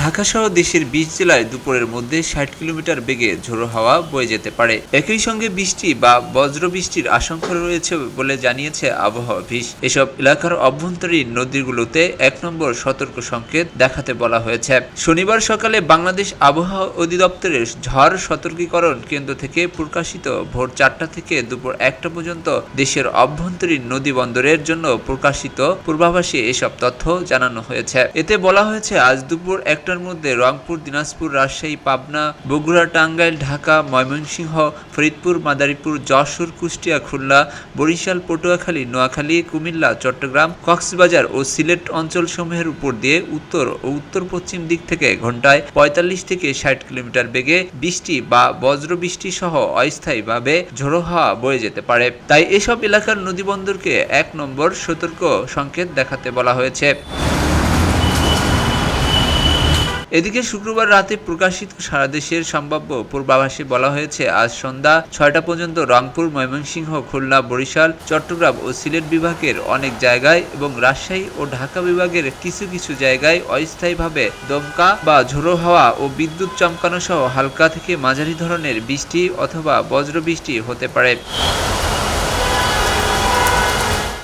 ঢাকা সহ দেশের ২০ জেলায় দুপুরের মধ্যে ৬০ কিলোমিটার বেগে ঝোড়ো হাওয়া বয়ে যেতে পারে। একই সঙ্গে বৃষ্টি বা বজ্রবৃষ্টির আশঙ্কা রয়েছে বলে জানিয়েছে আবহাওয়া অফিস। এসব এলাকার অভ্যন্তরীণ নদীগুলোতে ১ নম্বর সতর্ক সংকেত দেখাতে বলা হয়েছে। শনিবার সকালে বাংলাদেশ আবহাওয়া অধিদপ্তরের ঝড় সতর্কীকরণ কেন্দ্র থেকে প্রকাশিত ভোর ৪টা থেকে দুপুর ১টা পর্যন্ত দেশের অভ্যন্তরীণ নদী বন্দরের জন্য প্রকাশিত পূর্বাভাসে এসব তথ্য জানানো হয়েছে। এতে বলা হয়েছে, আজ দুপুর ১টার মধ্যে রংপুর, দিনাজপুর, রাজশাহী, পাবনা, বগুড়া, টাঙ্গাইল, ঢাকা, ময়মনসিংহ, ফরিদপুর, মাদারীপুর, যশোর, কুষ্টিয়া, খুলনা, বরিশাল, পটুয়াখালী, নোয়াখালী, কুমিল্লা, চট্টগ্রাম, কক্সবাজার ও সিলেট অঞ্চলসমূহের উপর দিয়ে উত্তর ও উত্তর-পশ্চিম দিক থেকে ঘন্টায় ৪৫ থেকে ৬০ কিলোমিটার বেগে বৃষ্টি বা বজ্রবৃষ্টি সহ অস্থায়ীভাবে ঝোড়ো হাওয়া বয়ে যেতে পারে। তাই এসব এলাকার নদীবন্দরকে ১ নম্বর সতর্ক সংকেত দেখাতে বলা হয়েছে। এদিকে শুক্রবার রাতে প্রকাশিত সারা দেশের সম্ভাব্য পূর্বাভাসে বলা হয়েছে, আজ সন্ধ্যা ৬টা পর্যন্ত রংপুর, ময়মনসিংহ, খুলনা, বরিশাল, চট্টগ্রাম ও সিলেট বিভাগের অনেক জায়গায় এবং রাজশাহী ও ঢাকা বিভাগের কিছু কিছু জায়গায় অস্থায়ীভাবে দমকা বা ঝোড়ো হাওয়া ও বিদ্যুৎ চমকানো সহ হালকা থেকে মাঝারি ধরনের বৃষ্টি অথবা বজ্রবৃষ্টি হতে পারে।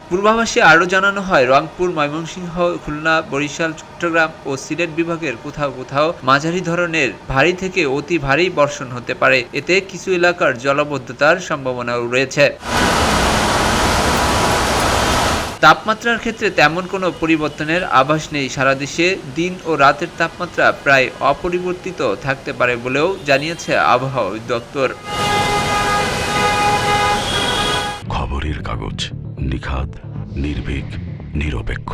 পূর্বাভাসে আরও জানানো হয়, রংপুর, ময়মনসিংহ, খুলনা, বরিশাল, চট্টগ্রাম ও সিলেট বিভাগের কোথাও কোথাও মাঝারি ধরনের ভারী থেকে অতি ভারী বর্ষণ হতে পারে। এতে কিছু এলাকার জলাবদ্ধতার সম্ভাবনাও রয়েছে। তাপমাত্রার ক্ষেত্রে তেমন কোনো পরিবর্তনের আভাস নেই। সারা দেশে দিন ও রাতের তাপমাত্রা প্রায় অপরিবর্তিত থাকতে পারে বলেও জানিয়েছে আবহাওয়া অধিদপ্তর। খবরের কাগজ, নিখাদ, নির্ভীক, নিরপেক্ষ।